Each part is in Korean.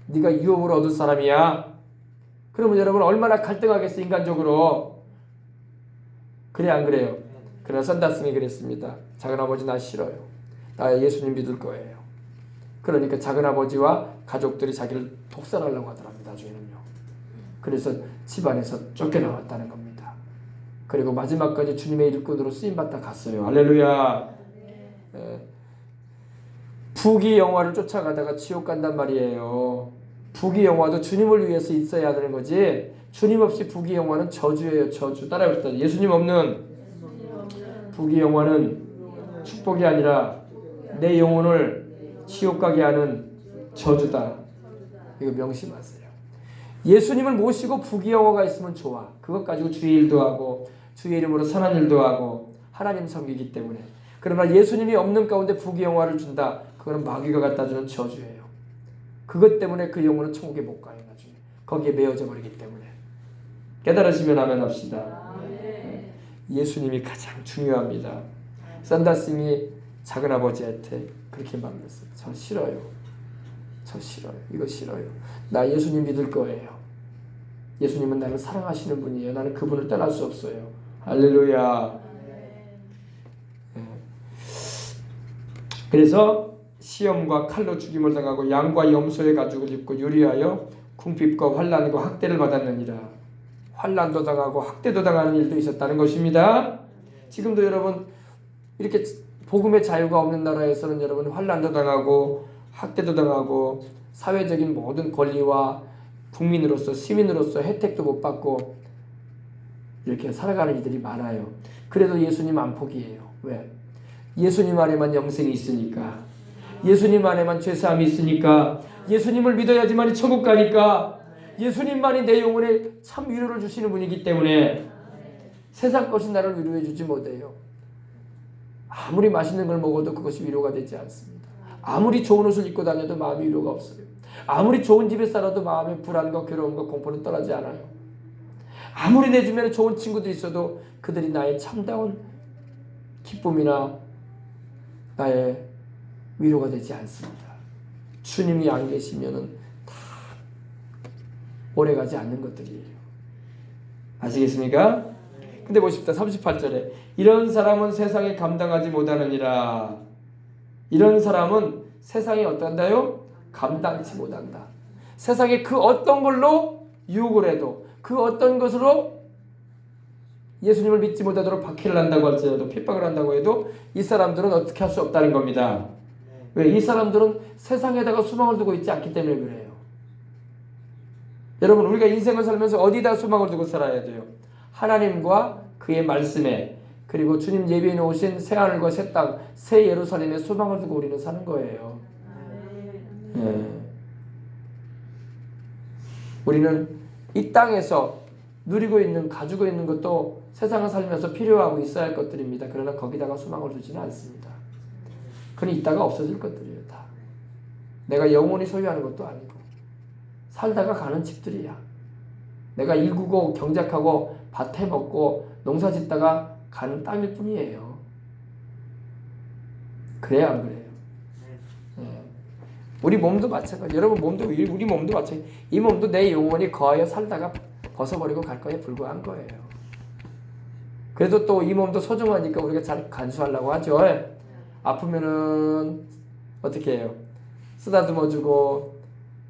네가 유업을 얻은 사람이야. 그러면 여러분 얼마나 갈등하겠어 인간적으로. 그래 안 그래요? 그러나 선다스님이 그랬습니다. 작은아버지 나 싫어요. 나 예수님 믿을 거예요. 그러니까 작은아버지와 가족들이 자기를 독살하려고 하더랍니다. 나중에는요. 그래서 집안에서 쫓겨나왔다는 겁니다. 그리고 마지막까지 주님의 일꾼으로 쓰임받다 갔어요. 할렐루야. 부귀 영화를 쫓아가다가 지옥 간단 말이에요. 부귀 영화도 주님을 위해서 있어야 되는 거지. 주님 없이 부귀 영화는 저주예요. 저주. 따라해봅시다. 예수님 없는 부귀 영화는 축복이 아니라 내 영혼을 지옥 가게 하는 저주다. 이거 명심하세요. 예수님을 모시고 부귀 영화가 있으면 좋아. 그것 가지고 주의 일도 하고 주의 이름으로 선한 일도 하고 하나님 섬기기 때문에. 그러나 예수님이 없는 가운데 부귀 영화를 준다. 그거는 마귀가 갖다 주는 저주예요. 그것 때문에 그 영혼은 천국에 못 가요. 나중에 거기에 매어져 버리기 때문에. 깨달으시면 아멘 합시다. 예수님이 가장 중요합니다. 산다스님이 작은아버지한테 그렇게 말했어요. 저 싫어요. 저 싫어요. 이거 싫어요. 나 예수님 믿을 거예요. 예수님은 나를 사랑하시는 분이에요. 나는 그분을 떠날 수 없어요. 할렐루야. 그래서 시험과 칼로 죽임을 당하고 양과 염소의 가죽을 입고 유리하여 궁핍과 환난과 학대를 받았느니라. 환난도 당하고 학대도 당하는 일도 있었다는 것입니다. 지금도 여러분 이렇게 복음의 자유가 없는 나라에서는 여러분 환난도 당하고 학대도 당하고 사회적인 모든 권리와 국민으로서 시민으로서 혜택도 못 받고 이렇게 살아가는 이들이 많아요. 그래도 예수님 안 포기해요. 왜? 예수님 안에만 영생이 있으니까. 예수님 안에만 죄사함이 있으니까. 예수님을 믿어야지만이 천국 가니까. 예수님만이 내 영혼에 참 위로를 주시는 분이기 때문에 세상 것이 나를 위로해 주지 못해요. 아무리 맛있는 걸 먹어도 그것이 위로가 되지 않습니다. 아무리 좋은 옷을 입고 다녀도 마음이 위로가 없어요. 아무리 좋은 집에 살아도 마음의 불안과 괴로움과 공포는 떠나지 않아요. 아무리 내 주변에 좋은 친구들이 있어도 그들이 나의 참다운 기쁨이나 나의 위로가 되지 않습니다. 주님이 안 계시면은 다 오래가지 않는 것들이에요. 아시겠습니까? 근데 보십시다. 38절에 이런 사람은 세상에 감당하지 못하느니라. 이런 사람은 세상에 어떤다요? 감당치 못한다. 세상에 그 어떤 걸로 유혹을 해도 그 어떤 것으로 예수님을 믿지 못하도록 박해를 한다고 할지라도 핍박을 한다고 해도 이 사람들은 어떻게 할 수 없다는 겁니다. 왜? 이 사람들은 세상에다가 소망을 두고 있지 않기 때문에 그래요. 여러분 우리가 인생을 살면서 어디다 소망을 두고 살아야 돼요? 하나님과 그의 말씀에 그리고 주님 예비해 놓으신 새하늘과 새 땅, 새 예루살렘에 소망을 두고 우리는 사는 거예요. 우리는 이 땅에서 누리고 있는 가지고 있는 것도 세상을 살면서 필요하고 있어야 할 것들입니다. 그러나 거기다가 소망을 두지는 않습니다. 그건 이따가 없어질 것들이에요. 다. 내가 영원히 소유하는 것도 아니고 살다가 가는 집들이야. 내가 일구고 경작하고 밭 해먹고 농사 짓다가 가는 땅일 뿐이에요. 그래요 안 그래요? 우리 몸도 마찬가지. 여러분 몸도 우리 몸도 마찬가지. 이 몸도 내 영혼이 거하여 살다가 벗어버리고 갈 거에 불과한 거예요. 그래도 또 이 몸도 소중하니까 우리가 잘 간수하려고 하죠. 아프면은 어떻게 해요? 쓰다듬어 주고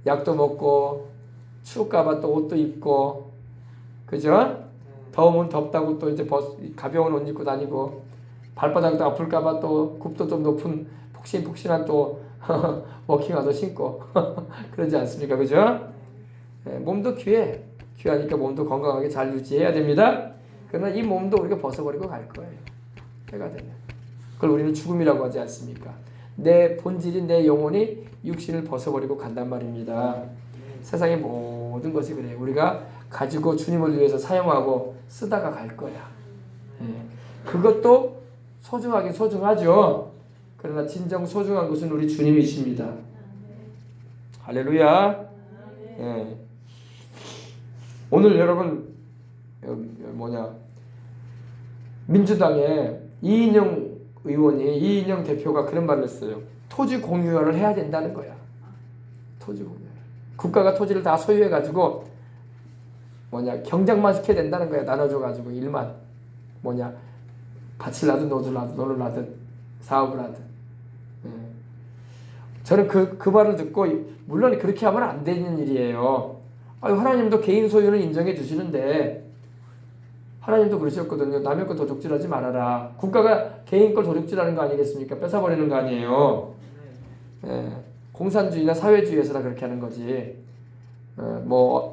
약도 먹고 추울까봐 또 옷도 입고 그죠? 더우면 덥다고 또 이제 가벼운 옷 입고 다니고 발바닥도 아플까봐 또 굽도 좀 높은 폭신폭신한 또 워킹화도 신고 그러지 않습니까? 그죠? 몸도 귀하니까 몸도 건강하게 잘 유지해야 됩니다. 그러나 이 몸도 우리가 벗어버리고 갈 거예요. 해가 되면. 그걸 우리는 죽음이라고 하지 않습니까? 내 본질인 내 영혼이 육신을 벗어버리고 간단 말입니다. 세상의 모든 것이 그래요. 우리가 가지고 주님을 위해서 사용하고 쓰다가 갈 거야. 그것도 소중하긴 소중하죠. 그러나 진정 소중한 것은 우리 주님이십니다. 할렐루야. 오늘 여러분 민주당의 이인영 의원이 이인영 대표가 그런 말을 했어요. 토지 공유를 해야 된다는 거야. 토지 공유. 국가가 토지를 다 소유해가지고 경작만 시켜야 된다는 거야. 나눠줘가지고 일만 밭을 놔든 논을 하든 사업을 하든. 저는 그 말을 듣고 물론 그렇게 하면 안 되는 일이에요. 하나님도 개인 소유는 인정해 주시는데 하나님도 그러셨거든요. 남의 거 도둑질하지 말아라. 국가가 개인 걸 도둑질하는 거 아니겠습니까? 뺏어버리는 거 아니에요. 공산주의나 사회주의에서나 그렇게 하는 거지.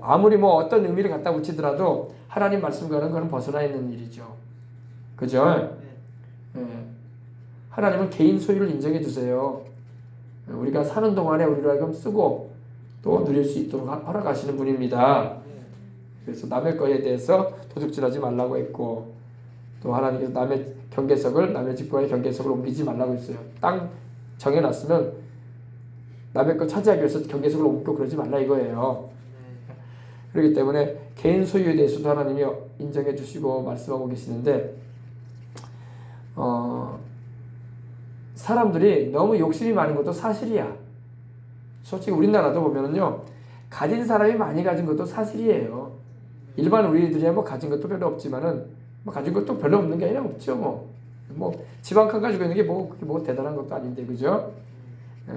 아무리 어떤 의미를 갖다 붙이더라도 하나님 말씀과는 그건 벗어나 있는 일이죠. 그죠? 하나님은 개인 소유를 인정해 주세요. 우리가 사는 동안에 우리로 하여금 쓰고 또 누릴 수 있도록 허락하시는 분입니다. 그래서 남의 거에 대해서 도둑질하지 말라고 했고, 또 하나님께서 남의 경계석을 남의 집과의 경계석을 옮기지 말라고 했어요. 땅 정해놨으면 남의 거 차지하기 위해서 경계석을 옮기고 그러지 말라 이거예요. 그렇기 때문에 개인 소유에 대해서도 하나님이 인정해 주시고 말씀하고 계시는데, 사람들이 너무 욕심이 많은 것도 사실이야. 솔직히 우리나라도 보면은요, 가진 사람이 많이 가진 것도 사실이에요. 일반 우리들이야 가진 것도 별로 없지만은 가진 것도 별로 없는 게 아니라 없죠. 집 한 칸 가지고 있는 게 그게 대단한 것도 아닌데, 그죠?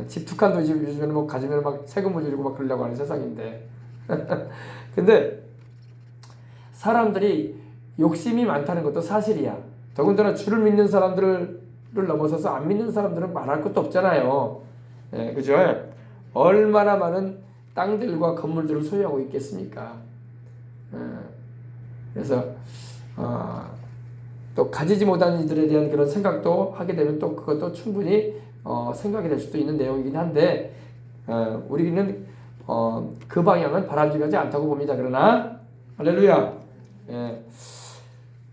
집 두 칸도 요즘에는 가지면 세금 물리고 그러려고 하는 세상인데. 근데 사람들이 욕심이 많다는 것도 사실이야. 더군다나 주를 믿는 사람들을 넘어서서 안 믿는 사람들은 말할 것도 없잖아요. 그죠? 얼마나 많은 땅들과 건물들을 소유하고 있겠습니까? 그래서 또 가지지 못한 이들에 대한 그런 생각도 하게 되면 또 그것도 충분히 생각이 될 수도 있는 내용이긴 한데, 우리는 그 방향은 바람직하지 않다고 봅니다. 그러나 할렐루야.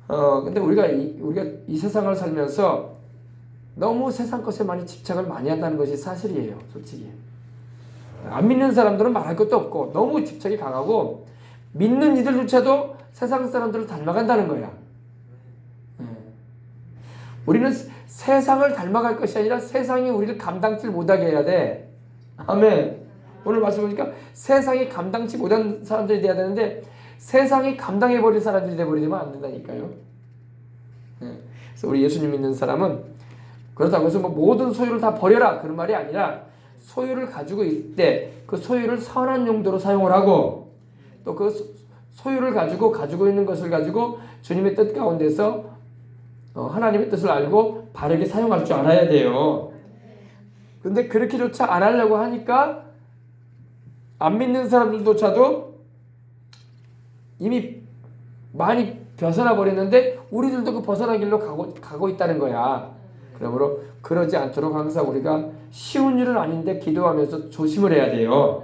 근데 우리가 이 세상을 살면서 너무 세상 것에 많이 집착을 많이 한다는 것이 사실이에요. 솔직히 안 믿는 사람들은 말할 것도 없고 너무 집착이 강하고, 믿는 이들조차도 세상 사람들을 닮아간다는 거야. 우리는 세상을 닮아갈 것이 아니라 세상이 우리를 감당치 못하게 해야 돼. 아멘. 오늘 말씀 보니까 세상이 감당치 못한 사람들이 돼야 되는데 세상이 감당해버릴 사람들이 돼버리면 안 된다니까요. 그래서 우리 예수님 믿는 사람은 그렇다고 해서 모든 소유를 다 버려라 그런 말이 아니라, 소유를 가지고 있을 때 그 소유를 선한 용도로 사용을 하고, 또 그 소유를 가지고 있는 것을 가지고 주님의 뜻 가운데서 하나님의 뜻을 알고 바르게 사용할 줄 알아야 돼요. 근데 그렇게조차 안 하려고 하니까 안 믿는 사람들조차도 이미 많이 벗어나 버렸는데 우리들도 그 벗어난 길로 가고 있다는 거야. 그러므로 그러지 않도록 항상 우리가 쉬운 일은 아닌데 기도하면서 조심을 해야 돼요.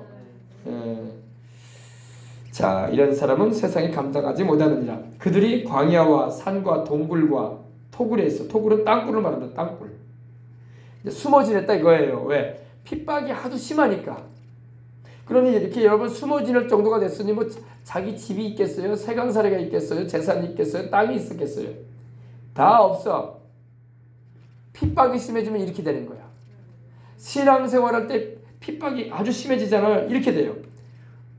자, 이런 사람은 세상이 감당하지 못하느니라. 그들이 광야와 산과 동굴과 토굴에 있어. 토굴은 땅굴을 말합니다. 땅굴. 숨어 지냈다 이거예요. 왜? 핍박이 하도 심하니까. 그러니 이렇게 여러분 숨어 지낼 정도가 됐으니 자기 집이 있겠어요? 세강사례가 있겠어요? 재산이 있겠어요? 땅이 있었겠어요? 다 없어. 핍박이 심해지면 이렇게 되는 거야. 신앙생활할 때 핍박이 아주 심해지잖아요. 이렇게 돼요.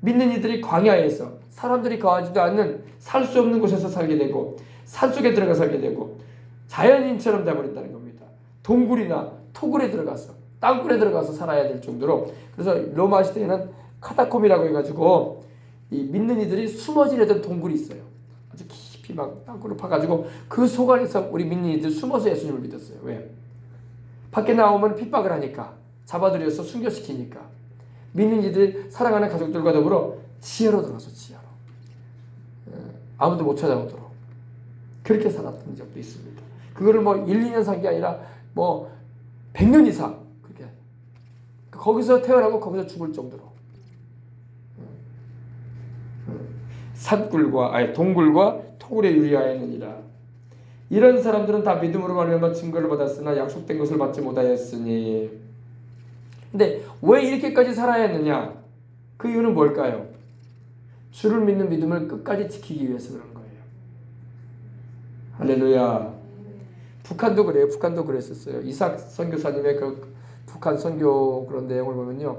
믿는 이들이 광야에서 사람들이 거하지도 않는 살 수 없는 곳에서 살게 되고, 산속에 들어가 살게 되고, 자연인처럼 돼버린다는 겁니다. 동굴이나 토굴에 들어가서, 땅굴에 들어가서 살아야 될 정도로. 그래서 로마 시대에는 카타콤이라고 해가지고 이 믿는 이들이 숨어 지내던 동굴이 있어요. 아주 깊이 땅굴을 파가지고 그 속 안에서 우리 믿는 이들 숨어서 예수님을 믿었어요. 왜? 밖에 나오면 핍박을 하니까, 잡아들여서 순교시키니까. 믿는 이들이 사랑하는 가족들과 더불어 지하로 들어가서 지하로 아무도 못 찾아오도록 그렇게 살았던 적도 있습니다. 그거를 1, 2년 산 게 아니라 100년 이상 그렇게 거기서 태어나고 거기서 죽을 정도로 동굴과 토굴에 유리하였느니라. 이런 사람들은 다 믿음으로 말미암아 증거를 받았으나 약속된 것을 받지 못하였으니. 근데 왜 이렇게까지 살아야 했느냐? 그 이유는 뭘까요? 주를 믿는 믿음을 끝까지 지키기 위해서 그런 거예요. 할렐루야. 북한도 그래요. 북한도 그랬었어요. 이삭 선교사님의 그 북한 선교 그런 내용을 보면요,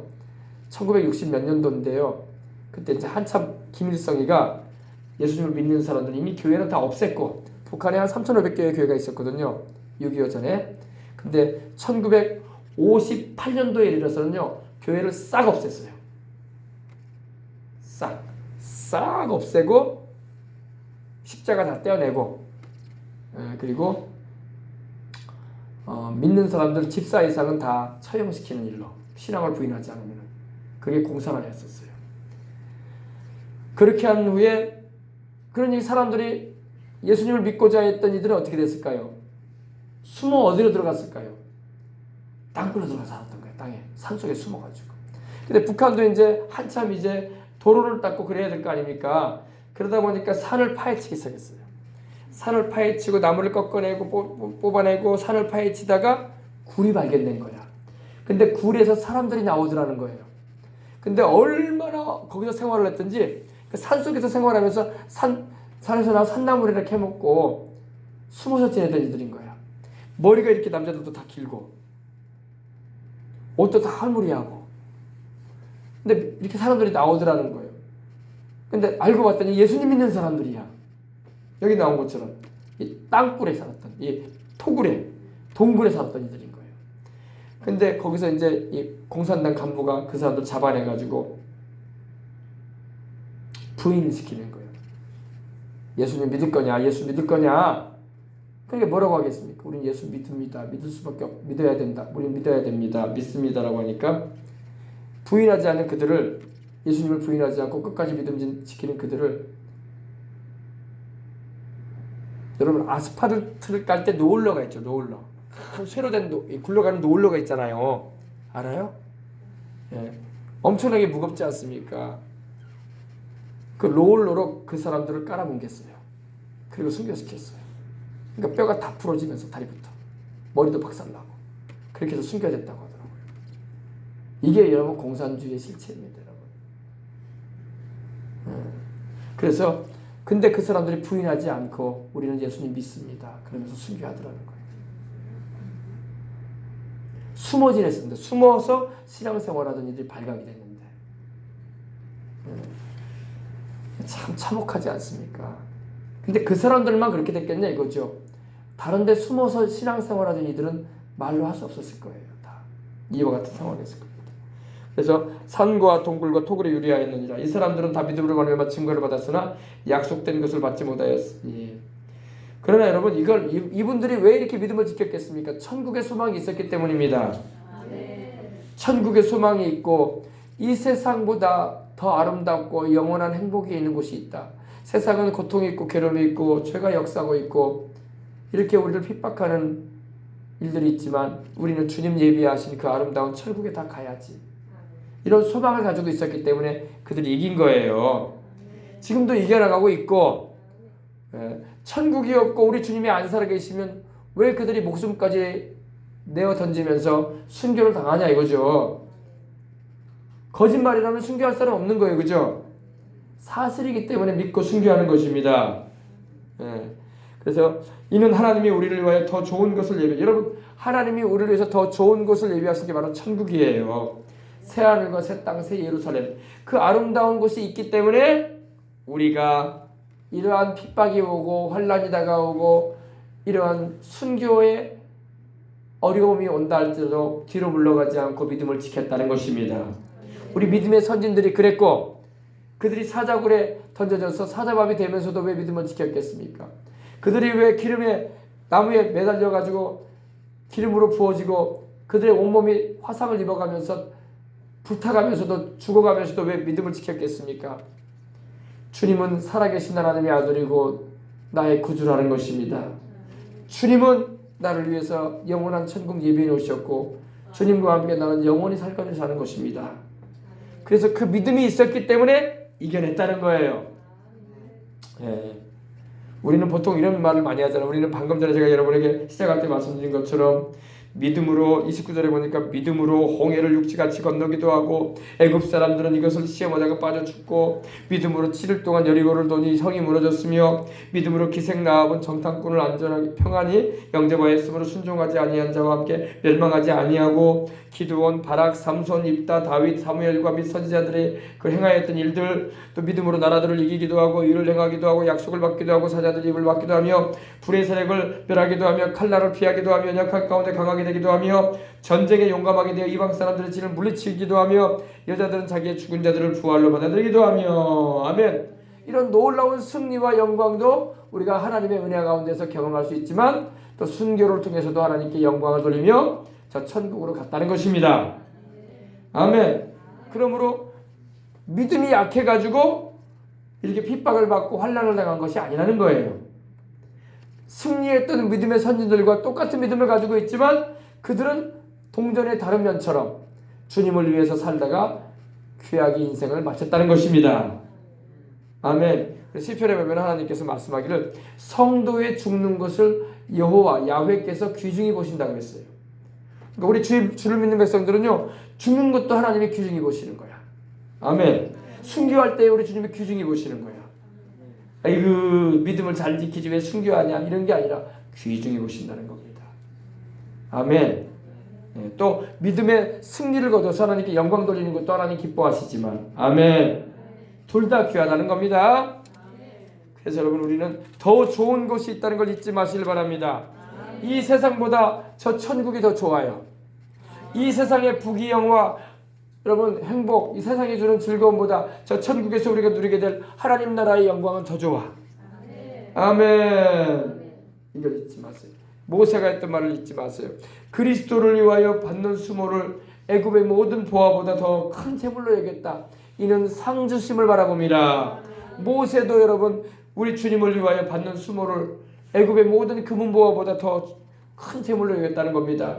1960 몇 년도인데요. 그때 이제 한참 김일성이가 예수님을 믿는 사람들 이미 교회는 다 없앴고 북한에 한 3,500개의 교회가 있었거든요. 6.25 전에. 근데 1958년도에 이르러서는요. 교회를 싹 없앴어요. 싹 없애고 십자가 다 떼어내고 그리고 믿는 사람들 집사 이상은 다 처형시키는 일로 신앙을 부인하지 않으면 그게 공산화였었어요. 그렇게 한 후에 그러니 사람들이 예수님을 믿고자 했던 이들은 어떻게 됐을까요? 숨어 어디로 들어갔을까요? 땅굴로 들어가 살았던 거예요. 땅에 산속에 숨어가지고. 근데 북한도 이제 한참 이제 도로를 닦고 그래야 될 거 아닙니까? 그러다 보니까 산을 파헤치기 시작했어요. 산을 파헤치고 나무를 꺾어내고 뽑아내고 산을 파헤치다가 굴이 발견된 거야. 근데 굴에서 사람들이 나오더라는 거예요. 근데 얼마나 거기서 생활을 했던지 그 산속에서 생활하면서 산에서 나온 산나물을 이렇게 해먹고 숨어서 지내던 이들인 거야. 머리가 이렇게 남자들도 다 길고 옷도 다 할무리하고 근데 이렇게 사람들이 나오더라는 거예요. 근데 알고 봤더니 예수님 믿는 사람들이야. 여기 나온 것처럼 이 땅굴에 살았던 이 토굴에 동굴에 살았던 이들인 거예요. 근데 거기서 이제 이 공산당 간부가 그 사람들 잡아내가지고 부인시키는 거예요. 예수님 믿을 거냐? 예수 믿을 거냐? 그러니까 뭐라고 하겠습니까? 우린 예수 믿습니다. 믿어야 된다. 우린 믿어야 됩니다. 믿습니다라고 하니까 부인하지 않는 그들을 예수님을 부인하지 않고 끝까지 믿음 지키는 그들을 여러분 아스팔트를 깔 때 노을러가 있죠. 노을러. 새로 된 굴러가는 노을러가 있잖아요. 알아요? 예. 엄청나게 무겁지 않습니까? 그 롤러로 그 사람들을 깔아뭉갰어요. 그리고 숨겨시켰어요. 그러니까 뼈가 다 부러지면서 다리부터 머리도 박살나고 그렇게 해서 숨겨졌다고 하더라고요. 이게 여러분 공산주의의 실체입니다. 여러분. 그래서 근데 그 사람들이 부인하지 않고 우리는 예수님 믿습니다. 그러면서 순교하더라는 거예요. 숨어 지냈습니다. 숨어서 신앙생활하던 이들이 발각이 됐는데 참 참혹하지 않습니까? 근데 그 사람들만 그렇게 됐겠냐 이거죠. 다른 데 숨어서 신앙생활하던 이들은 말로 할 수 없었을 거예요. 다 이와 같은 상황이었을 겁니다. 그래서 산과 동굴과 토굴에 유리하였느니라. 이 사람들은 다 믿음으로 말미암아 증거를 받았으나 약속된 것을 받지 못하였으니. 그러나 여러분 이분들이 왜 이렇게 믿음을 지켰겠습니까? 천국의 소망이 있었기 때문입니다. 천국의 소망이 있고 이 세상보다 더 아름답고 영원한 행복이 있는 곳이 있다. 세상은 고통이 있고 괴로움이 있고 죄가 역사하고 있고 이렇게 우리를 핍박하는 일들이 있지만 우리는 주님 예비하신 그 아름다운 천국에 다 가야지. 이런 소망을 가지고 있었기 때문에 그들이 이긴 거예요. 지금도 이겨나가고 있고 천국이 없고 우리 주님이 안 살아계시면 왜 그들이 목숨까지 내어 던지면서 순교를 당하냐 이거죠. 거짓말이라면 순교할 사람 없는 거예요. 그죠? 사실이기 때문에 믿고 순교하는 것입니다. 그래서 이는 하나님이 우리를 위하여 더 좋은 것을 여러분 하나님이 우리를 위해서 더 좋은 것을 예비하신 게 바로 천국이에요. 새하늘과 새 땅, 새 예루살렘 그 아름다운 곳이 있기 때문에 우리가 이러한 핍박이 오고 환난이 다가오고 이러한 순교의 어려움이 온다 할지라도 뒤로 물러가지 않고 믿음을 지켰다는 것입니다. 우리 믿음의 선진들이 그랬고 그들이 사자굴에 던져져서 사자밥이 되면서도 왜 믿음을 지켰겠습니까? 그들이 왜 기름에 나무에 매달려가지고 기름으로 부어지고 그들의 온몸이 화상을 입어가면서 불타가면서도 죽어가면서도 왜 믿음을 지켰겠습니까? 주님은 살아계신 하나님의 아들이고 나의 구주라는 것입니다. 주님은 나를 위해서 영원한 천국 예비해 놓으셨고 주님과 함께 나는 영원히 살 것을 사는 것입니다. 그래서 그 믿음이 있었기 때문에 이겨냈다는 거예요. 우리는 보통 이런 말을 많이 하잖아요. 우리는 방금 전에 제가 여러분에게 시작할 때 말씀드린 것처럼 믿음으로 29절에 보니까 믿음으로 홍해를 육지같이 건너기도 하고 애굽 사람들은 이것을 시험하다가 빠져 죽고 믿음으로 7일 동안 여리고를 도니 성이 무너졌으며 믿음으로 기생 라합은 정탐꾼을 안전하게 평안히 영접하였으므로 순종하지 아니한 자와 함께 멸망하지 아니하고 기드온, 바락, 삼손, 입다, 다윗, 사무엘과 및 선지자들이 그 행하였던 일들 또 믿음으로 나라들을 이기기도 하고 일을 행하기도 하고 약속을 받기도 하고 사자들의 입을 받기도 하며 불의 세력을 멸하기도 하며 칼날을 피하기도 하며 연약한 가운데 강하게 되기도 하며 전쟁에 용감하게 되어 이방 사람들의 진을 물리치기도 하며 여자들은 자기의 죽은 자들을 부활로 받아들이기도 하며 아멘. 이런 놀라운 승리와 영광도 우리가 하나님의 은혜 가운데서 경험할 수 있지만 또 순교를 통해서도 하나님께 영광을 돌리며 저 천국으로 갔다는 것입니다. 아멘. 그러므로 믿음이 약해가지고 이렇게 핍박을 받고 환난을 당한 것이 아니라는 거예요. 승리했던 믿음의 선진들과 똑같은 믿음을 가지고 있지만 그들은 동전의 다른 면처럼 주님을 위해서 살다가 귀하게 인생을 마쳤다는 것입니다. 아멘. 시편에 보면 하나님께서 말씀하기를 성도의 죽는 것을 여호와 야훼께서 귀중히 보신다고 했어요. 그러니까 우리 주를 믿는 백성들은요, 죽는 것도 하나님이 귀중히 보시는 거야. 아멘. 순교할 때 우리 주님이 귀중히 보시는 거야. 아이고 믿음을 잘 지키지 왜 순교하냐 이런 게 아니라 귀중히 보신다는 겁니다. 아멘. 또 믿음의 승리를 거둬서 하나님께 영광 돌리는 것도 하나님 기뻐하시지만 아멘. 둘 다 귀하다는 겁니다. 그래서 여러분 우리는 더 좋은 곳이 있다는 걸 잊지 마시길 바랍니다. 이 세상보다 저 천국이 더 좋아요. 이 세상의 부귀영화 여러분 행복 이 세상이 주는 즐거움보다 저 천국에서 우리가 누리게 될 하나님 나라의 영광은 더 좋아. 아멘. 이걸 잊지 마세요. 모세가 했던 말을 잊지 마세요. 그리스도를 위하여 받는 수모를 애굽의 모든 보화보다 더 큰 재물로 여겼다. 이는 상 주심을 바라봅니다. 모세도 여러분 우리 주님을 위하여 받는 수모를 애굽의 모든 금은 보화보다 더 큰 재물로 여겼다는 겁니다.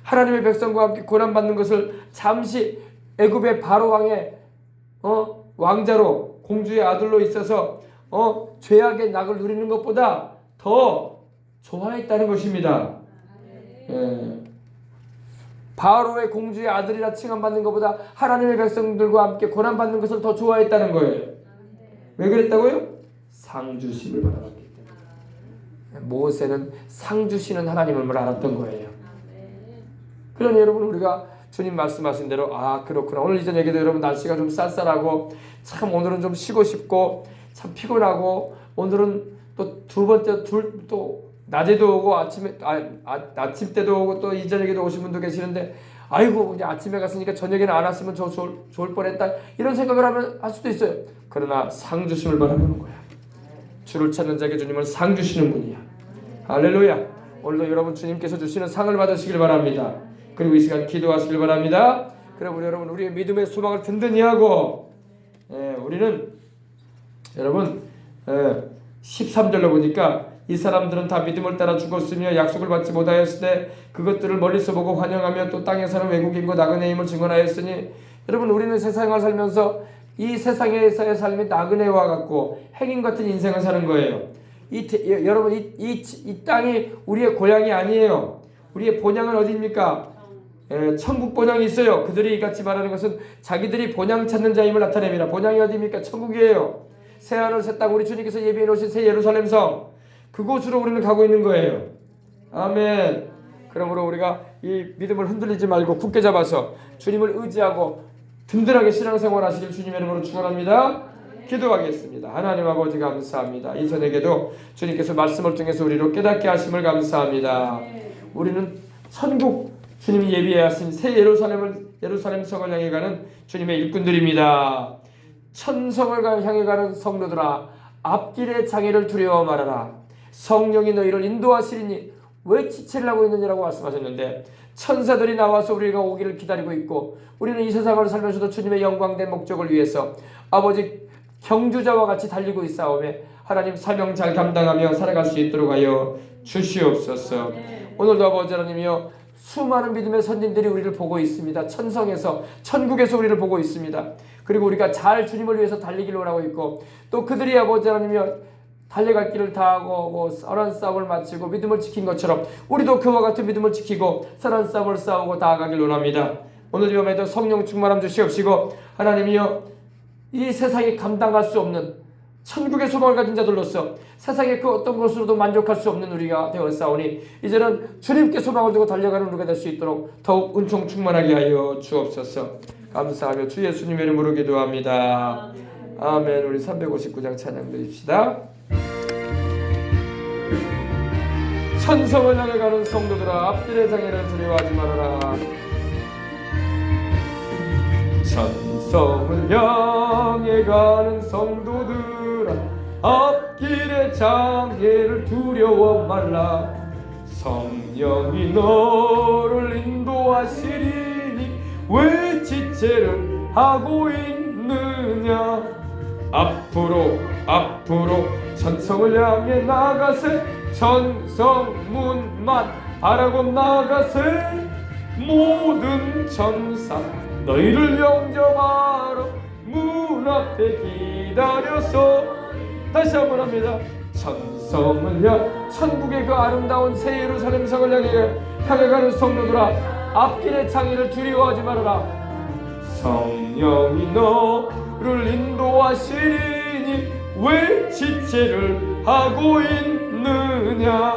하나님의 백성과 함께 고난받는 것을 잠시 애굽의 바로 왕의 왕자로 공주의 아들로 있어서 죄악의 낙을 누리는 것보다 더 좋아했다는 것입니다. 바로의 공주의 아들이라 칭함받는 것보다 하나님의 백성들과 함께 고난받는 것을 더 좋아했다는 거예요. 왜 그랬다고요? 상 주심을 바라봤기 때문에. 모세는 상 주시는 하나님을 알았던 거예요. 그러니 여러분 우리가 주님 말씀하신 대로 그렇구나. 오늘 이전 얘기도 여러분 날씨가 좀 쌀쌀하고 참 오늘은 좀 쉬고 싶고 참 피곤하고 오늘은 또 두 번째 또 낮에도 오고 아침 때도 오고 또 이전에도 오신 분도 계시는데 아이고 이제 아침에 갔으니까 저녁에는 안 왔으면 좋을 뻔했다 이런 생각을 할 수도 있어요. 그러나 상 주심을 바라보는 거야. 주를 찾는 자에게 주님은 상 주시는 분이야. 할렐루야. 오늘도 여러분 주님께서 주시는 상을 받으시길 바랍니다. 그리고 이 시간 기도하시길 바랍니다. 그럼 여러분 우리의 믿음의 소망을 든든히 하고 우리는 여러분 13절로 보니까 이 사람들은 다 믿음을 따라 죽었으며 약속을 받지 못하였을 때 그것들을 멀리서 보고 환영하며 또 땅에 사는 외국인과 나그네의 힘을 증언하였으니 여러분 우리는 세상을 살면서 이 세상에서의 삶이 나그네와 같고 행인 같은 인생을 사는 거예요. 여러분 이 땅이 우리의 고향이 아니에요. 우리의 본향은 어디입니까? 천국 본향이 있어요. 그들이 이같이 말하는 것은 자기들이 본향 찾는 자임을 나타냅니다. 본향이 어디입니까? 천국이에요. 새하늘 새 땅 우리 주님께서 예비해 놓으신 새 예루살렘 성 그곳으로 우리는 가고 있는 거예요. 아멘. 그러므로 우리가 이 믿음을 흔들리지 말고 굳게 잡아서 주님을 의지하고 든든하게 신앙생활 하시길 주님의 이름으로 축원합니다. 기도하겠습니다. 하나님 아버지 감사합니다. 이전에게도 주님께서 말씀을 통해서 우리로 깨닫게 하심을 감사합니다. 우리는 천국 주님이 예비해 하신 새 예루살렘 성을 향해 가는 주님의 일꾼들입니다. 천성을 향해 가는 성도들아 앞길의 장애를 두려워 말아라. 성령이 너희를 인도하시리니 왜 지체를 하고 있느냐라고 말씀하셨는데 천사들이 나와서 우리가 오기를 기다리고 있고 우리는 이 세상을 살면서도 주님의 영광된 목적을 위해서 아버지 경주자와 같이 달리고 있사오매 하나님 사명 잘 감당하며 살아갈 수 있도록 하여 주시옵소서. 오늘도 아버지 하나님이여 수많은 믿음의 선진들이 우리를 보고 있습니다. 천성에서 천국에서 우리를 보고 있습니다. 그리고 우리가 잘 주님을 위해서 달리기를 원하고 있고 또 그들이 아버지 하나님이여 달려갈 길을 다하고 선한 싸움을 마치고 믿음을 지킨 것처럼 우리도 그와 같은 믿음을 지키고 선한 싸움을 싸우고 다가가길 원합니다. 오늘 이 밤에도 성령 충만함 주시옵시고 하나님이여 이 세상에 감당할 수 없는 천국의 소망을 가진 자들로서 세상의 그 어떤 것으로도 만족할 수 없는 우리가 되었사오니 이제는 주님께 소망을 두고 달려가는 우리가 될 수 있도록 더욱 은총 충만하게 하여 주옵소서. 감사하며 주 예수님의 이름으로 기도합니다. 아멘. 우리 359장 찬양 드립시다. 천성을 향해 가는 성도들아 앞길의 장애를 두려워하지 말아라. 천성을 향해 가는 성도들아 앞길의 장애를 두려워 말라. 성령이 너를 인도하시리니 왜 지체를 하고 있느냐. 앞으로 천성을 향해 나가세. 천성문만 바라고 나가세. 모든 천사 너희를 영접하러 문 앞에 기다려서. 다시 한번 합니다. 천성을 향 천국의 그 아름다운 새 예루살렘 성을 향해 가는 성도들아 앞길의 장애를 두려워하지 말아라. 성령이 너를 인도하시리니 왜 지체를 하고 있느냐.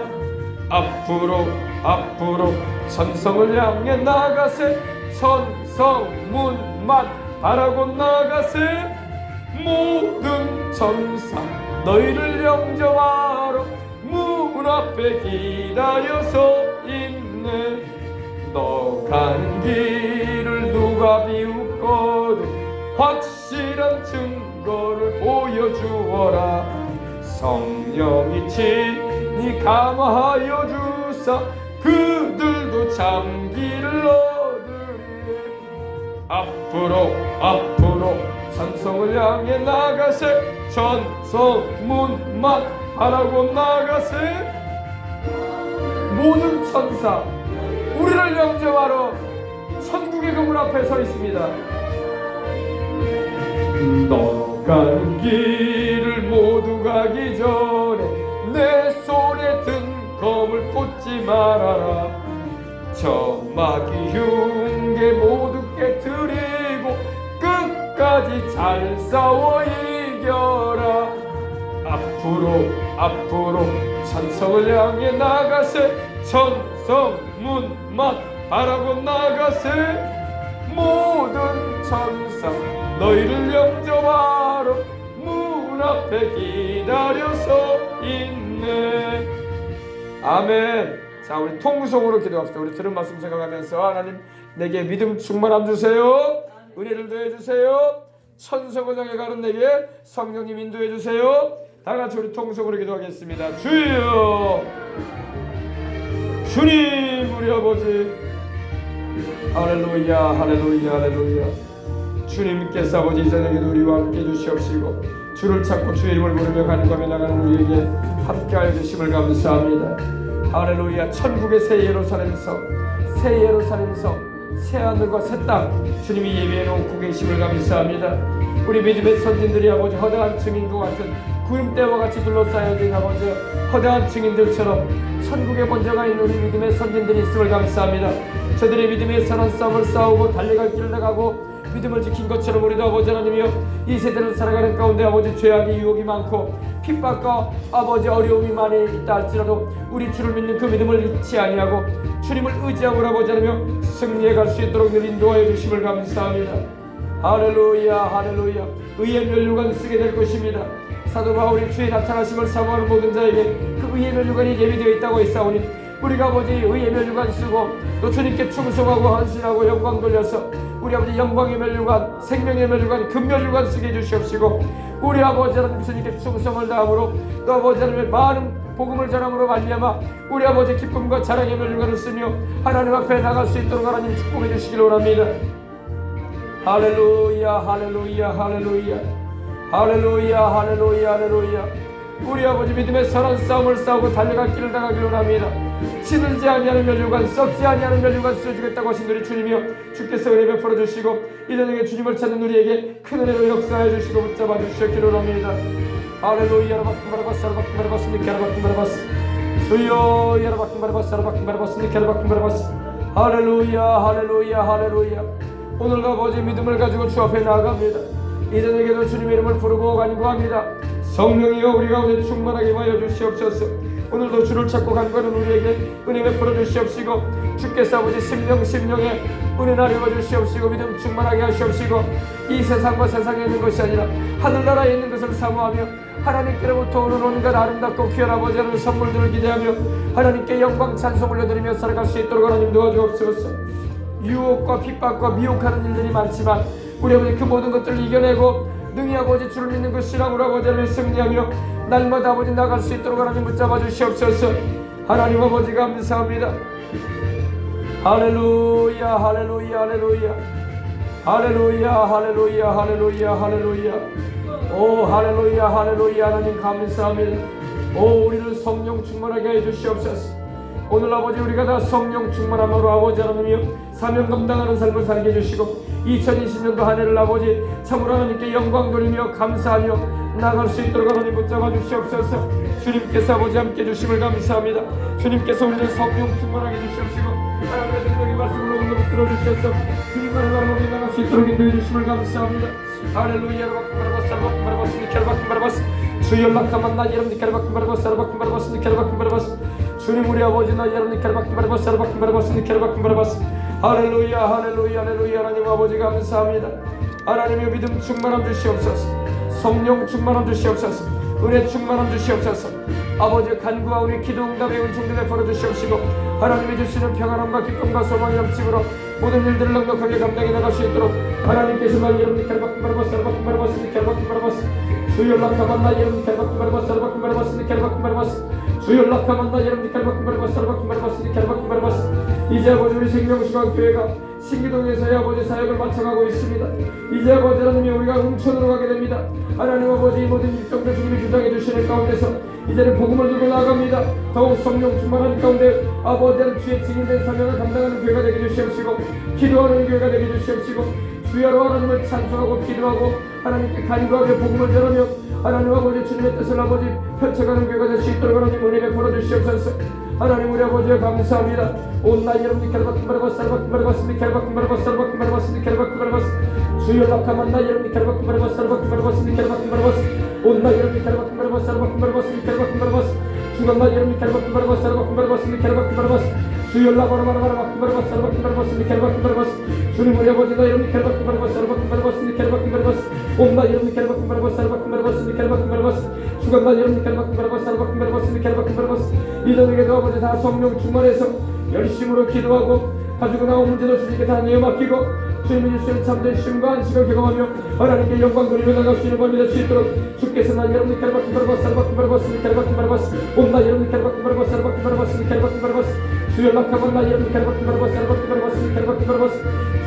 앞으로 천성을 향해 나가세. 천성문만 바라고 나가세. 모든 천사 너희를 영접하러 문 앞에 기다려서 있네. 너 가는 길을 누가 비웃거든 확실한 증거를 보여주어라. 성령이 친히 감화하여 주사 그들도 참기를 얻으리. 앞으로 천성을 향해 나가세. 천성문만 바라고 나가세. 모든 천사 우리를 영접하러 천국의 그 문 앞에 서 있습니다. 너 가는 길을 모두 가기 전에 내 손에 든 검을 꽂지 말아라. 저 마귀 흉계 모두 깨뜨리고 끝까지 잘 싸워 이겨라. 앞으로 천성을 향해 나가세. 천성문만 바라고 나가세. 모든 천사 너희를 영접하러 문 앞에 기다려서 있네. 아멘. 자, 우리 통성으로 기도합시다. 우리 들은 말씀 생각하면서 하나님 내게 믿음 충만함 주세요. 은혜를 더해주세요. 천성을 향해 가는 내게 성령님 인도해주세요. 다같이 우리 통성으로 기도하겠습니다. 주여 주님 우리 아버지 할렐루야. 주님께서 아버지 이 저녁에도 우리와 함께 해주시옵시고 주를 찾고 주의 이름을 부르며 간구하며 나가는 우리에게 함께하여 주심을 감사합니다. 할렐루야. 천국의 새 예루살렘 성 새하늘과 새 땅 주님이 예비해 놓고 계심을 감사합니다. 우리 믿음의 선진들이 아버지 허다한 증인과 같은 구름대와 같이 둘러싸여진 아버지 허다한 증인들처럼 천국에 번져가 있는 우리 믿음의 선진들이 있음을 감사합니다. 저들의 믿음의 선한 싸움을 싸우고 달려갈 길을 나가고 믿음을 지킨 것처럼 우리도 아버지 하나님이여 이 세대를 살아가는 가운데 아버지 죄악의 유혹이 많고 핍박과 아버지 어려움이 많이 있다 할지라도 우리 주를 믿는 그 믿음을 잊지 아니하고 주님을 의지하고 아버지 하나며 승리해 갈 수 있도록 늘 인도하여 주심을 감사합니다. 할렐루야. 의의 면류관 쓰게 될 것입니다. 사도 바울이 주의 나타나심을 사모하는 모든 자에게 그 의의 면류관이 예비되어 있다고 했사오니 우리가 아버지 의의 면류관 쓰고 또 주님께 충성하고 헌신하고 영광 돌려서 우리 아버지 영광의 면류관, 생명의 면류관, 금면류관 쓰게 해주시옵시고 우리 아버지 하나님 주님께 충성을 다함으로 또 아버지 하나님의 많은 복음을 전함으로 말미암아 우리 아버지 기쁨과 자랑의 면류관을 쓰며 하나님 앞에 나갈 수 있도록 하나님 축복해 주시길 원합니다. 할렐루야. 우리 아버지 믿음의 선한 싸움을 싸우고 달려갈 길을 나가길 원합니다. 시들지 아니하는 면류관, 썩지 아니하는 면류관 쓰여주겠다고 하신 우리 주님이여 주께서 은혜 베풀어 주시고 이 저녁에 주님을 찾는 우리에게 큰 은혜로 역사해 주시고 붙잡아 주시기를 원합니다. 할렐루야 라바쿤바라바스 라바쿤바라바스 니케라바쿤바라바스 주여 야라바쿤바라바스 라바쿤바라바스 니케라바쿤바라바스 할렐루야 할렐루야 할렐루야. 오늘도 아버지 믿음을 가지고 주 앞에 나아갑니다. 이전에게도 주님의 이름을 부르고 간구합니다. 성령이여 우리 가운데 충만하게 하여 주시옵소서. 오늘도 주를 찾고 간구하는 우리에게 은혜 베풀어 주시옵시고 주께서 아버지 심령에 은혜 나누어 주시옵시고 믿음 충만하게 하시옵시고 이 세상과 세상에 있는 것이 아니라 하늘나라에 있는 것을 사모하며 하나님께로부터 오는 온갖 아름답고 귀한 아버지 하나님의 선물들을 기대하며 하나님께 영광 찬송 올려드리며 살아갈 수 있도록 하나님 도와주옵소서. 유혹과 핍박과 미혹하는 일들이 많지만 우리 아버지 그 모든 것들을 이겨내고 능히 아버지 주를 믿는 그 신앙으로 아버지 하나님을 승리하며 날마다 아버지 나갈 수 있도록 하나님 붙잡아 주시옵소서. 하나님 아버지 감사합니다. 할렐루야 할렐루야 할렐루야 할렐루야 할렐루야 할렐루야 할렐루야. 오 할렐루야 할렐루야. 하나님 감사합니다. 오 우리를 성령 충만하게 해 주시옵소서. 오늘 아버지 우리가 다 성령 충만함으로 아버지 하나님이여 사명 감당하는 삶을 살게 해주시고 2020년도 한 해를 아버지 참으로 하나님께 영광 돌리며 감사하며 나갈 수 있도록 하나님 붙잡아 주시옵소서. 주님께서 아버지 함께 해주심을 감사합니다. 주님께서 우리를 성령 충만하게 해주시옵시고 하나님의 능력의 말씀으로 오늘 들어주셔서 주님만을 바라보며 나갈 수 있도록 인도해 주심을 감사합니다. 할렐루야 라바쿤바라바스 니켈바쿤바라바스 주 연락하만 여러분들 켈바쿤바라바스 라바쿤바라바스 니켈바쿤바라바스 주님 우리 아버지 나 여러분들 켈바쿤바라바스 라바쿤바라바스 니켈바쿤바라바스 할렐루야 할렐루야 할렐루야. 하나님 아버지 감사합니다. 하나님의 믿음 충만함 주시옵소서. 성령 충만함 주시옵소서. 은혜 충만함 주시옵소서. 아버지 간구와 우리 기도 응답의 은총들 베풀어 주시옵시고 하나님이 주시는 평안함과 기쁨과 소망이 넘치므로 모든 일들을 넉넉하게 감당해 나갈 수 있도록 하나님께서 여러분들 켈바쿤바라바스 라바쿤바라바스 니켈바쿤바라바스 주 연락하만 여러분들 켈바쿤바라바스 라바쿤바라바스 니켈바쿤바라바스 주 연락하만 여러분들 켈바쿤바라바스 라바쿤바라바스 니켈바쿤바라바스. 이제 아버지 우리 생명수강교회가 신기동에서의 아버지 사역을 마쳐가고 있습니다. 이제 아버지 하나님이 우리가 웅천으로 가게 됩니다. 하나님 아버지 이 모든 일정들 주님이 주장해 주시는 가운데서 이제는 복음을 들고 나아갑니다. 더욱 성령 충만한 가운데 아버지 하나님 주의 증인된 사명을 감당하는 교회가 되게 주시옵시고 기도하는 교회가 되게 주시옵시고 주야로 하나님을 찬송하고 기도하고 하나님께 간구하게 복음을 전하며 하나님 아버지 주님의 뜻을 아버지 펼쳐가는 교회가 될 수 있도록 하나님 은혜 베풀어 주시옵소서. 하나님 우리 아버지와 감사합니다. 온 나이 여러분들 켈바쿤바라바스 라바쿤바라바스 니켈바쿤바라바스 라바쿤바라바스 니켈바쿤바라바스 주 연락하만 나이 여러분들 켈바쿤바라바스 라바쿤바라바스 니켈바쿤바라바스 온 나이 여러분들 켈바쿤바라바스 라바쿤바라바스 니켈바쿤바라바스 주간 나이 여러분들 켈바쿤바라바스 라바쿤바라바스 니켈바쿤바라바스 주 연락하라바라바라 바쿤바라바스 라바쿤바라바스 니켈바쿤바라바스 주님 우리 아버지 나이 여러분들 켈바쿤바라바스 라바쿤바라바스 니켈바쿤바라바스 온 나이 여러분들 켈바쿤바라바스 라바쿤바라바스 니켈바쿤바라바스 주간 나이 여러분들 켈바쿤바라바스 라바쿤바라바스 니켈바쿤바라바스. 이전에게도 아버지 다 성령 충만해서 열심으로 기도하고 가지고 나온 문제도 주님께 다 내어 맡기고 주님이 주시는 참된 쉼과 안식을 경험하며 하나님께 영광 돌리며 나갈 수 있는 밤이 될 수 있도록 주께서 나 여러분들 켈바쿤바라바스 라바쿤바라바스 니켈바쿤바라바스 온 나 여러분들 켈바쿤바라바스 라바쿤바라바스 니켈바쿤바라바스 주 연락하면 나 여러분들 켈바쿤바라바스 라바쿤바라바스 니켈바쿤바라바스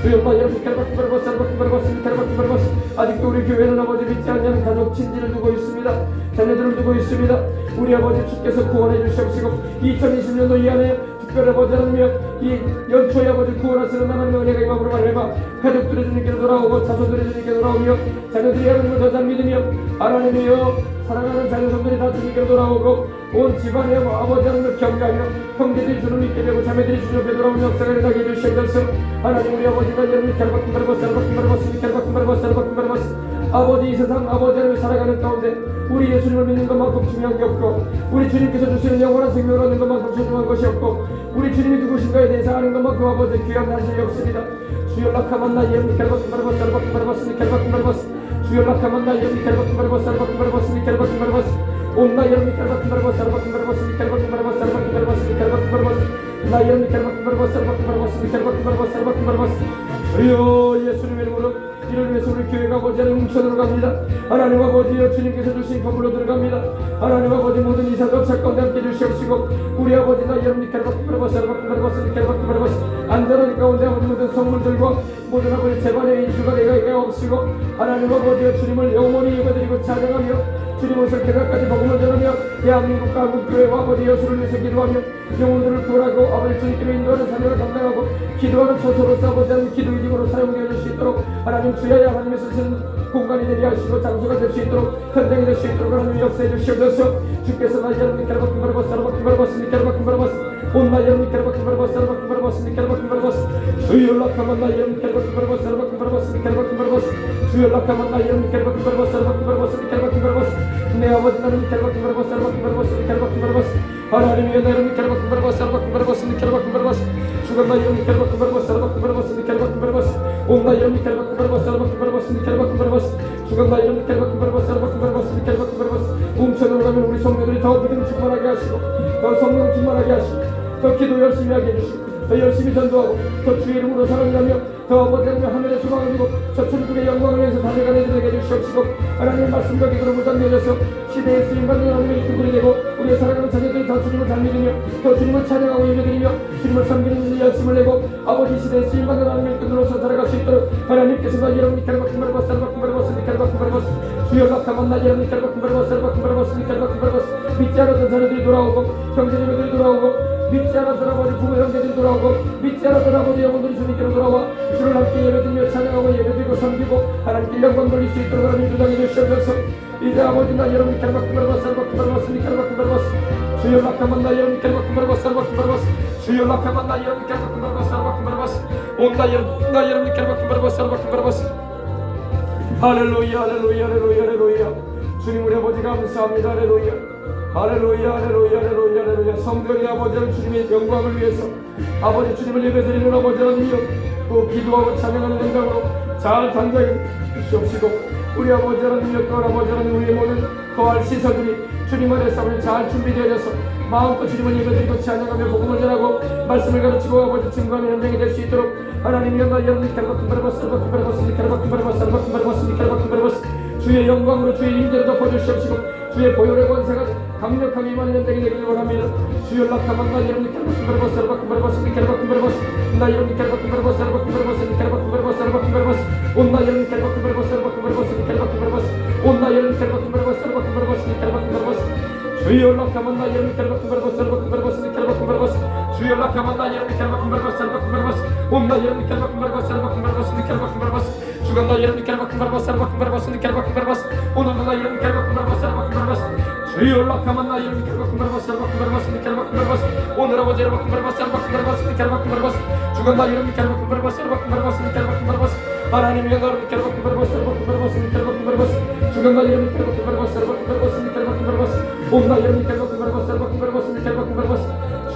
주 연락 여러분들 켈바쿤바라바스 라바쿤바라바스 니켈바쿤바라바스. 아직도 우리 교회는 아버지 믿지 않는 가족 친지를 두고 있습니다. 자녀들을 두고 있습니다. 우리 아버지 주께서 구원해 주시옵시고 2020년도 이 안에 특별히 아버지 하나님이여 이 연초에 아버지 구원하시는 하나님의 은혜가 임함으로 말미암아 가족들이 주님께로 돌아오고 자손들이 주님께 돌아오며 자녀들이 하나님을 더 잘 믿으며 하나님이여 사랑하는 자녀손들이 다 주님께로 돌아오고 온 집안에 아버지 하나님을 경배하며 형제들이 주를 믿게 되고 자매들이 주님 앞에 돌아오는 역사가 일어나게 해주시옵소서. 하나님 우리 아버지가 여러분이 켈바쿤바라바스 라바쿤바라바스 켈바쿤바라바스 라바쿤바라바스 아버지 이 세상 아버지 하나님을 살아가는 가운데 우리 예수님을 믿는 것만큼 중요한 게 없고 우리 주님께서 주시는 영원한 생명을 얻는 것만큼 소중한 것이 없고 우리 주님이 누구신가에 대해서 아는 것만큼 아버지 귀한 사실이 없습니다. 주 연락하면 나 여러분이 켈바쿤바라바스 라바쿤바라바스 켈바쿤바라바스 주 연락하면 나 여러분이 켈바쿤바라바스 라바쿤바라바스 켈바쿤바라바스 온 나 여러분이 켈바쿤바라바스 라바쿤바라바스 켈바쿤바라바스 라바쿤바라바스 켈바쿤바라바스 나 여러분이 켈바쿤바라바스 라바쿤바라바스 켈바쿤바라바스 라바쿤바라바스 주여 예수님의 이름으로 이를 위해서 우리 교회가 아버지 하나님 웅천으로 갑니다. 하나님 아버지여 주님께서 주신 건물로 들어갑니다. 하나님 아버지 모든 이사도 착가운데 함께 주시옵시고 우리 아버지 나 여러분이 켈바쿤바라바스 라바쿤바라바스 켈바쿤바라바스 안전한 가운데 아버지 모든 선물들과 모든 아버지 재반의 인수가 내가 없으시고 하나님 아버지여 주님을 영원히 예배드리고 찬양하며 주님을 개각까지 복음을 전하며 대한민국과 한국교회와 아버지 여수를 위해서 기도하며 영혼들을 구원하고 아버지 주님께로 인도하는 사명을 감당하고 기도하는 처소로서 아버지 하나님 기도의 집으로 사용되어 줄 수 있도록 하나님 주야야 하나님의 쓰시는 공간이 되게 하시고 장소가 될 수 있도록 현장이 될 수 있도록 하나님 역사해 주시옵소서. 주께서 나 여러분 깨르바퀴 바라바스 사라바퀴 바라바스 깨르바퀴 바라바스 온나 여러분 깨르바퀴 바라바스 사라바퀴 바라바스 깨르바퀴 바라바스 주여 연락하면 나 여러분 깨르바퀴 바라바스 사라바퀴 바라바스 깨르바퀴 바라바스 주여 연락하면 나 여러분 깨르바퀴 바라바스 사라바퀴 바라바스 깨르바퀴 바라바스 내 아버지 나는 깨르바퀴 바라바스 사라바퀴 바라바스 깨르바퀴 바라바스 하나님이여 나 여러분 깨르바퀴 바라바스 사라바퀴 바라바스 깨르바퀴 바라바스 주간 나 여러분 깨르바퀴 바라바스 사라바퀴 바라바스 깨르바퀴 바라바스 온나 여러분 깨르바퀴 바라바스 사라바퀴 바라바스 깨르바퀴 바라바스 주간 나 여러분 깨르바퀴 바라바스 사라바퀴 바라바스 깨르바퀴 바라바스 뭉쳐놓으면 우리 성도들이 더 믿음 충만하게 하시고 더 성령 충만하게 하시고 더 기도 열심히 하게 해주시고 더 열심히 전도하고 더 주의 이름으로 사랑하며 더 아버지 하나님 하늘의 소망을 두고 저 천국의 영광을 위해서 달려가는 이들에게 해주시옵시고 하나님의 말씀과 기도로 무장되어서 시대에 쓰임받는 하나님의 이끌이 되고 우리의 사랑하는 자녀들이 더 주님을 잘 믿으며 더 주님을 찬양하고 예배드리며 주님을 섬기는 일에 열심을 내고 아버지 시대에 쓰임받는 하나님의 이끌로서 살아갈 수 있도록 하나님께서 나 여러분이 깨르바퀴 바라바스 사라바퀴 바라바스 깨르바퀴 바라바스 주여 낙하만 나 여러분이 깨르바퀴 바라바스 사라바퀴 바라바스 깨르바퀴 바라바스 믿지 않았던 자녀들이 돌아오고 형제자매들이 돌아오고 믿지 않았던 아버지 부모 형제들이 돌아오고 믿지 않았던 아버지 영혼들이 주님께로 돌아와 주를 함께 예배드리며 찬양하고 예배드리고 섬기고 하나님께 영광 돌릴 수 있도록 하나님 주장해 주시옵소서. 이제 아버지 나 여러분이 깨르바퀴 바라바스 사라바퀴 바라바스 깨르바퀴 바라바스 주여 낙하만 나 여러분이 깨르바퀴 바라바스 사라바퀴 바라바스 주여 낙하만 나 여러분이 깨르바퀴 바라바스 사라바퀴 바라바스 온 나 여러분이 깨르바퀴 바라바스 사라바퀴 바라바스 할렐루야 할렐루야 할렐루야 할렐루야 주님 우리 아버지 감사합니다. 할렐루야 할렐루야 할렐루야 할렐루야 할렐루야 성도의 아버지 주님의 영광을 위해서 아버지 주님을 예배드리는 아버지 하나님이여 또 기도하고 찬양하는 영광으로 잘 단장해 주시옵시고 우리 아버지 하나님이여 또 아버지 하나님 우리의 모든 거할 시설들이 주님 안에 싸움에 잘 준비되어져서 마음껏 주님을 예배드리고 찬양하며 복음을 전하고 말씀을 가르치고 아버지 증거하는 현장이 될 수 있도록 하나님이여 나 여러분이 깨르바퀴 바라바스 사라바퀴 바라바스 깨르바퀴 바라바스 사라바퀴 바라바스 깨르바퀴 바라바스 주의 영광으로 주의 임재를 덮어주시옵시고 주의 보혈의 권세가 강력하게 임하는 현장이 되기를 원합니다. 주여 낙하만 나 여러분이 깨르바퀴 바라바스 사라바퀴 바라바스 깨르바퀴 바라바스 나 여러분이 깨르바퀴 바라바스 사라바퀴 바라바스 깨르바퀴 바라바스 사라바퀴 바라바스 온 나 여러분이 깨르바퀴 바라바스 사라바퀴 바라바스 깨르바퀴 바라바스 온 나 여러분이 깨르바퀴 바라바스 사라바퀴 바라바스 깨르바퀴 바라바스 주여 낙하만 나 여러분이 깨르바퀴 바라바스 사라바퀴 바라바스 깨르바퀴 바라바스 주여 낙하만 나 여러분이 깨르바퀴 바라바스 사라바퀴 바라바스 온 나 여러분이 깨르바퀴 바라바스 사라바퀴 바라바스 깨르바퀴 바라바스 주간 나 여러분이 깨르바퀴 바라바스 사라바퀴 바라바스 깨르바퀴 바라바스 오늘도 나 여러분이 깨르바퀴 바라바스 사라바퀴 바라바스 주여 낙하만 나 여러분이 깨르바퀴 바라바스 사라바퀴 바라바스 깨르바퀴 바라바스 오늘 아버지 깨르바퀴 바라바스 사라바퀴 바라바스 깨르바퀴 바라바스 주간 나 여러분이 깨르바퀴 바라바스 사라바퀴 바라바스 깨르바퀴 바라바스 하나님의 영광을 깨르바퀴 바라바스 사라바퀴 바라바스 깨르바퀴 바라바스 주간 나 여러분이 깨르바퀴 바라바스 사라바퀴 바라바스 깨르바퀴 바라바스 온 나 여러분이 깨르바퀴 바라바스 사라바퀴 바라바스 깨르바퀴 바라바스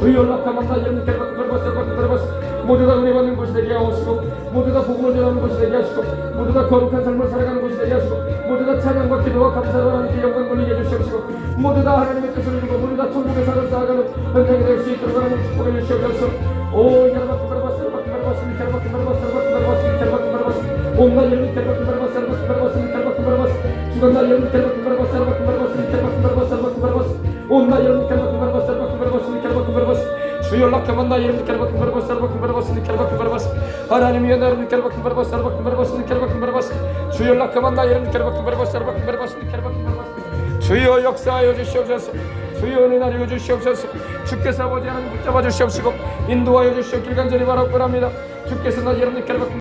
주여 낙하만 나 여러분이 깨르바퀴 바라바스 사라바퀴 바라바스 모두 다 은혜 받는 곳이 되게 하시고 모두 다 복음을 전하는 곳이 되게 하시고 모두 다 거룩한 삶을 살아가는 곳이 되게 하시고 모두 다 찬양과 기도와 감사와 하나님께 영광 돌리게 해주시옵시고 모두 다 하나님의 뜻을 이루고 모두 다 천국의 삶을 살아가는 현장이 될 수 있도록 하나님 축복해 주시옵소서. 오 야라바퀴 바라바스 사라바퀴 바라바스 깨르바퀴 바라바스 사라바퀴 바라바스 깨르바퀴 바라바스 온 나 여러분이 깨르바퀴 바라바스 사라바퀴 바라바스 깨르바퀴 바라바스 주간 나 여러분이 깨르바퀴 바라바스 사라바퀴 바라바스 깨르바퀴 바라바스 사라바퀴 바라바스 온 나 여러분이 깨르바퀴 바라바스 사라바퀴 바라바스 깨르바퀴 바라바스 주여 낙하만 나 여러분이 깨르바퀴 바라바스 사라바퀴 바라바스 깨르바퀴 바라바스 하나님이여 나 여러분이 깨르바퀴 바라바스 사라바퀴 바라바스 깨르바퀴 바라바스 주여 낙하만 나 여러분이 깨르바퀴 바라바스 사라바퀴 바라바스 깨르바퀴 바라바스 주여 역사하여 주시옵소서. 주여 은혜 나려 주시옵소서. 주께서 아버지 하나님 붙잡아 주시옵시고 인도하여 주시옵길 간절히 바라옵니다. 주께서 나 여러분이 깨르바퀴